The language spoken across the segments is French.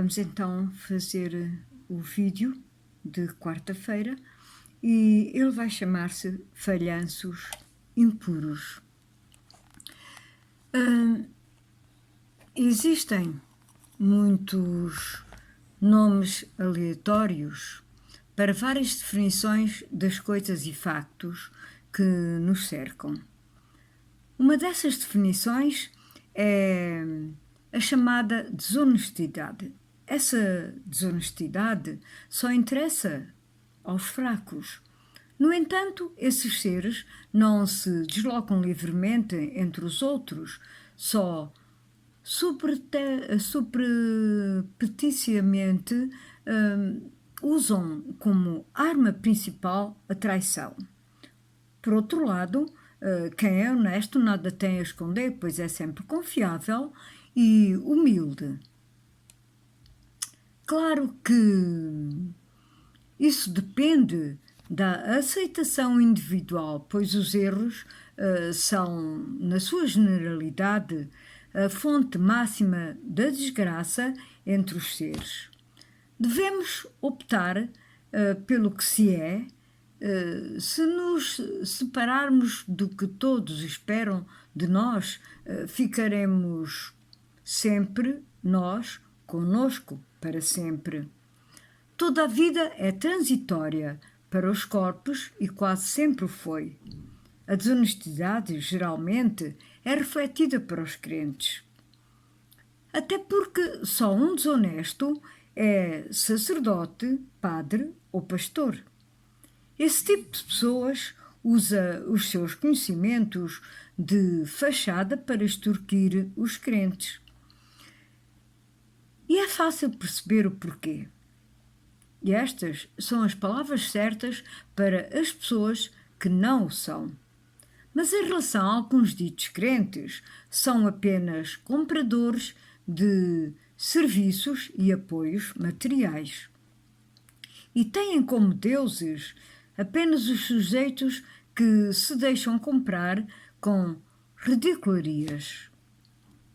Vamos então fazer o vídeo de quarta-feira e ele vai chamar-se Falhanços Impuros. Existem muitos nomes aleatórios para várias definições das coisas e factos que nos cercam. Uma dessas definições é a chamada desonestidade. Essa desonestidade só interessa aos fracos. No entanto, esses seres não se deslocam livremente entre os outros, só supersticiamente usam como arma principal a traição. Por outro lado, quem é honesto nada tem a esconder, pois é sempre confiável e humilde. Claro que isso depende da aceitação individual, pois os erros são, na sua generalidade, a fonte máxima da desgraça entre os seres. Devemos optar pelo que se é. Se nos separarmos do que todos esperam de nós, ficaremos sempre nós conosco para sempre. Toda a vida é transitória para os corpos e quase sempre o foi. A desonestidade, geralmente, é refletida para os crentes. Até porque só um desonesto é sacerdote, padre ou pastor. Esse tipo de pessoas usa os seus conhecimentos de fachada para extorquir os crentes. E é fácil perceber o porquê. E estas são as palavras certas para as pessoas que não o são. Mas em relação a alguns ditos crentes, são apenas compradores de serviços e apoios materiais. E têm como deuses apenas os sujeitos que se deixam comprar com ridicularias.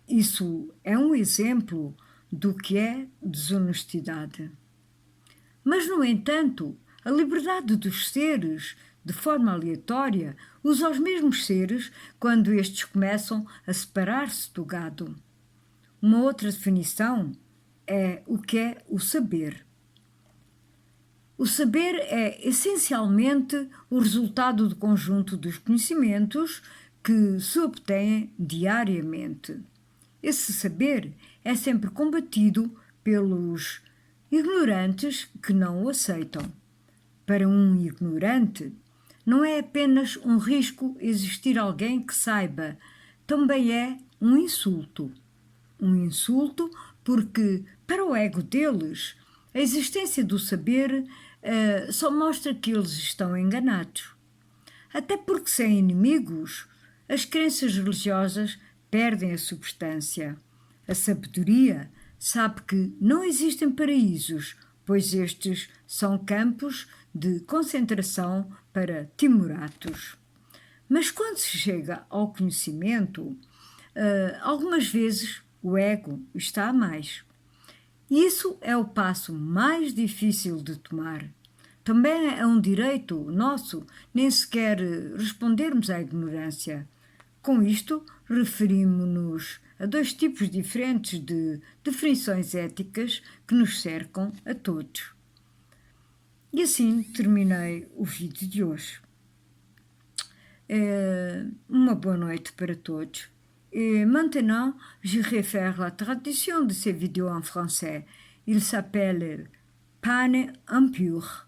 Isso é um exemplo do que é desonestidade. Mas, no entanto, a liberdade dos seres, de forma aleatória, usa os mesmos seres quando estes começam a separar-se do gado. Uma outra definição é o que é o saber. O saber é essencialmente o resultado do conjunto dos conhecimentos que se obtêm diariamente. Esse saber é sempre combatido pelos ignorantes que não o aceitam. Para um ignorante, não é apenas um risco existir alguém que saiba, também é um insulto. Um insulto porque, para o ego deles, a existência do saber só mostra que eles estão enganados. Até porque, sem inimigos, as crenças religiosas perdem a substância. A sabedoria sabe que não existem paraísos, pois estes são campos de concentração para timoratos. Mas quando se chega ao conhecimento, algumas vezes o ego está a mais. E isso é o passo mais difícil de tomar. Também é um direito nosso nem sequer respondermos à ignorância. Com isto, referimos-nos a dois tipos diferentes de definições éticas que nos cercam a todos. E assim terminei o vídeo de hoje. Uma boa noite para todos. Et maintenant, j'irai faire la traduction de ces vidéos en français. Il s'appelle Pane impur.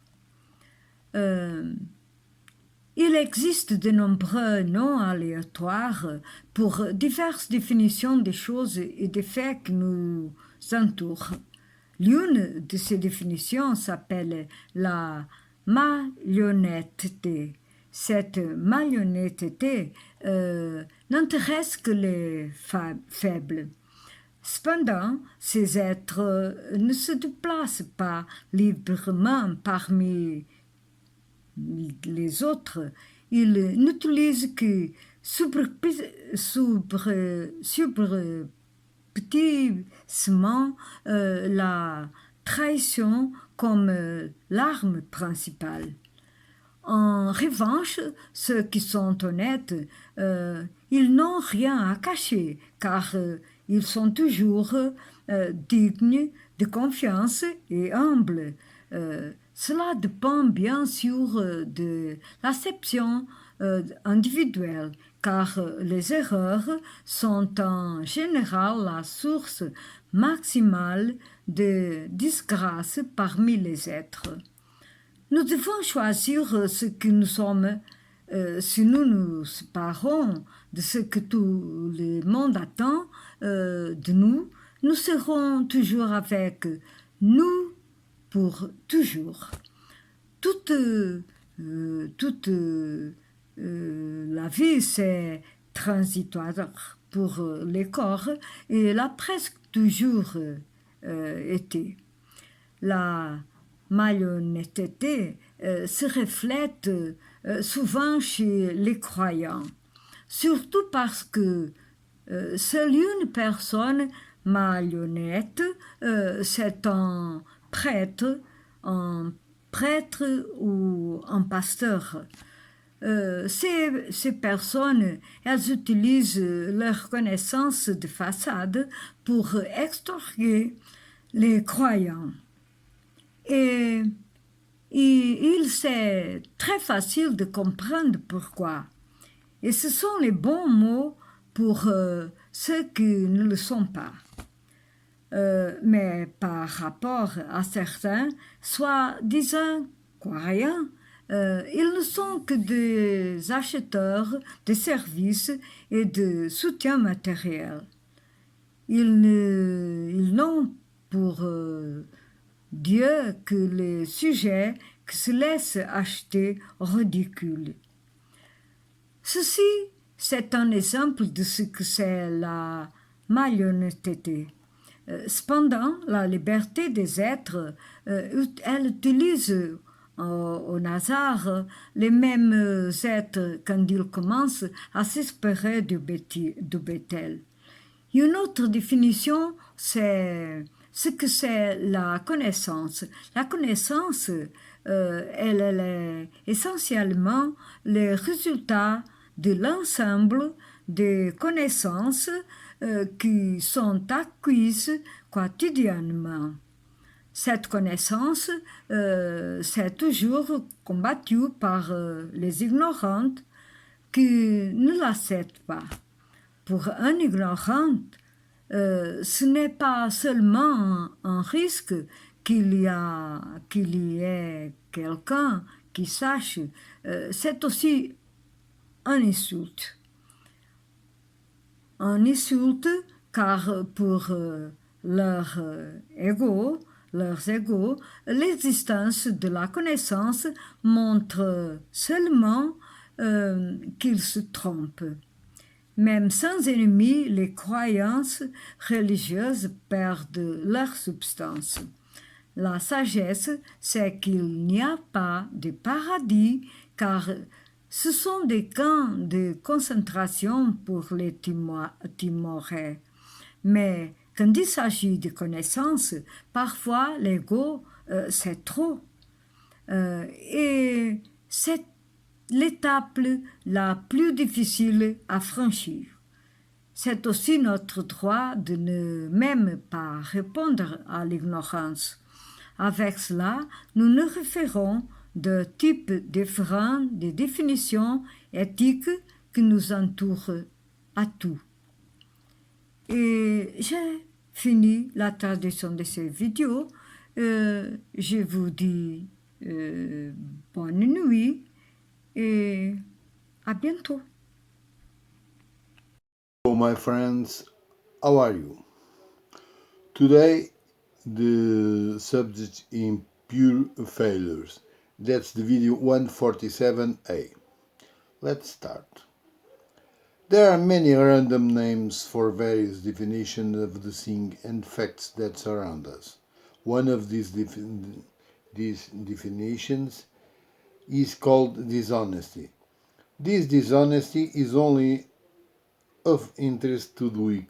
Il existe de nombreux noms aléatoires pour diverses définitions des choses et des faits qui nous entourent. L'une de ces définitions s'appelle la malhonnêteté. Cette malhonnêteté n'intéresse que les faibles. Cependant, ces êtres ne se déplacent pas librement parmi les autres. Ils n'utilisent que petit sement la trahison comme l'arme principale. En revanche, ceux qui sont honnêtes, ils n'ont rien à cacher, car ils sont toujours dignes de confiance et humbles. Cela dépend bien sûr de l'acception individuelle, car les erreurs sont en général la source maximale de disgrâce parmi les êtres. Nous devons choisir ce que nous sommes. Si nous nous séparons de ce que tout le monde attend de nous, nous serons toujours avec nous pour toujours. Toute la vie, c'est transitoire pour les corps et l'a presque toujours été. La malhonnêteté se reflète souvent chez les croyants, surtout parce que seule une personne malhonnête, c'est un prêtre ou un pasteur. Ces personnes, elles utilisent leur connaissance de façade pour extorquer les croyants. Et c'est très facile de comprendre pourquoi. Et ce sont les bons mots pour ceux qui ne le sont pas. Mais par rapport à certains, soi-disant croyants, ils ne sont que des acheteurs de services et de soutien matériel. Ils n'ont pour Dieu que les sujets qui se laissent acheter ridicules. Ceci, c'est un exemple de ce que c'est la malhonnêteté. Cependant, la liberté des êtres, elle utilise au hasard les mêmes êtres quand ils commencent à s'espérer du Bethel. Une autre définition, c'est ce que c'est la connaissance. La connaissance, elle est essentiellement le résultat de l'ensemble des connaissances qui sont acquises quotidiennement. Cette connaissance, c'est toujours combattue par les ignorants qui ne l'acceptent pas. Pour un ignorant, ce n'est pas seulement un risque qu'il y ait quelqu'un qui sache, c'est aussi un insulte. Un insulte car pour leurs égaux, l'existence de la connaissance montre seulement qu'ils se trompent. Même sans ennemis, les croyances religieuses perdent leur substance. La sagesse, c'est qu'il n'y a pas de paradis, car ce sont des camps de concentration pour les timorés. Mais quand il s'agit de connaissances, parfois l'ego, c'est trop. Et c'est l'étape la plus difficile à franchir. C'est aussi notre droit de ne même pas répondre à l'ignorance. Avec cela, nous nous référons de types différents de définitions éthiques qui nous entourent à tout. Et j'ai fini la traduction de ces vidéos. Je vous dis bonne nuit et à bientôt. Hello my friends, how are you? Today the subject in pure failures. That's the video 147A. Let's start. There are many random names for various definitions of the thing and facts that surround us. One of these definitions is called dishonesty. This dishonesty is only of interest to the weak.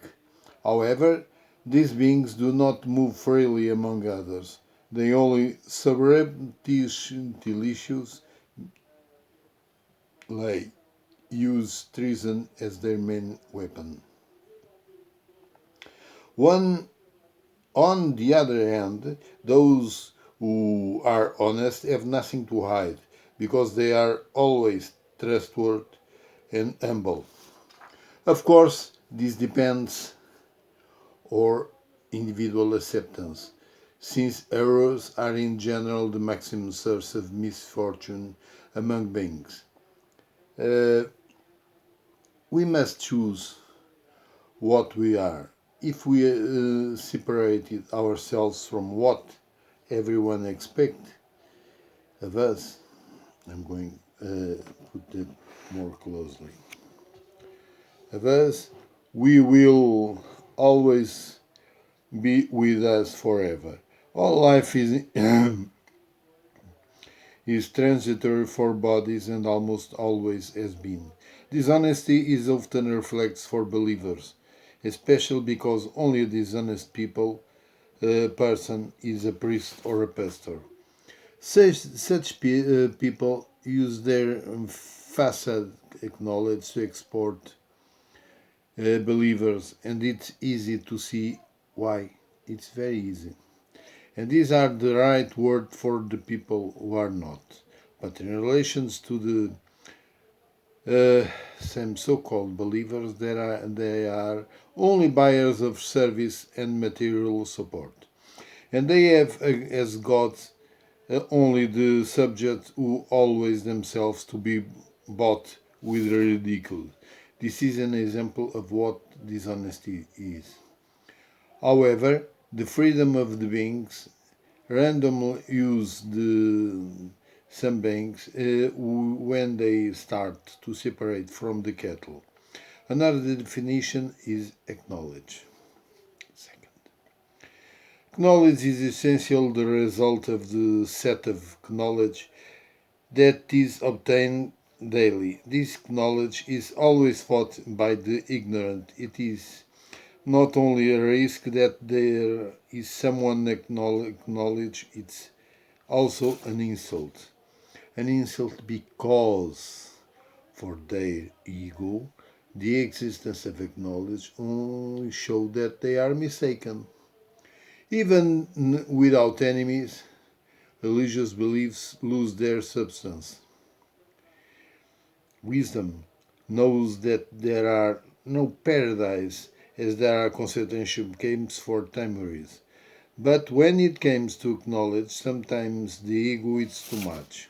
However, These beings do not move freely among others. They only surreptitiously use treason as their main weapon. On the other hand, those who are honest have nothing to hide, because they are always trustworthy and humble. Of course, this depends on individual acceptance, since errors are in general the maximum source of misfortune among beings. We must choose what we are. If we separated ourselves from what everyone expects of us, I'm going to put that more closely. Of us, we will always be with us forever. All life is is transitory for bodies and almost always has been. Dishonesty is often reflects for believers, especially because only a dishonest person is a priest or a pastor. Such people use their facade knowledge to export believers, and it's easy to see why. It's very easy. And these are the right word for the people who are not. But in relations to the some so-called believers, they are only buyers of service and material support, and they have as gods only the subjects who always themselves to be bought with ridicule. This is an example of what dishonesty is. However, the freedom of the beings randomly use some beings when they start to separate from the cattle. Another definition is acknowledge. Second, knowledge is essentially the result of the set of knowledge that is obtained daily. This knowledge is always fought by the ignorant. It is not only a risk that there is someone acknowledge, it's also an insult. An insult because, for their ego, the existence of acknowledge only show that they are mistaken. Even without enemies, religious beliefs lose their substance. Wisdom knows that there are no paradise as there are concentration camps for timorists. But when it comes to knowledge, sometimes the ego is too much.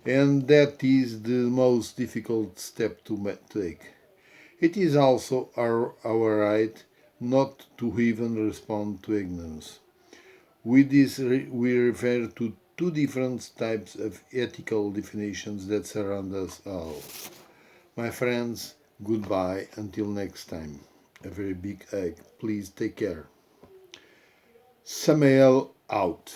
And that is the most difficult step to take. It is also our right not to even respond to ignorance. With this, we refer to two different types of ethical definitions that surround us all. My friends, goodbye until next time. A very big hug. Please take care. Samael out.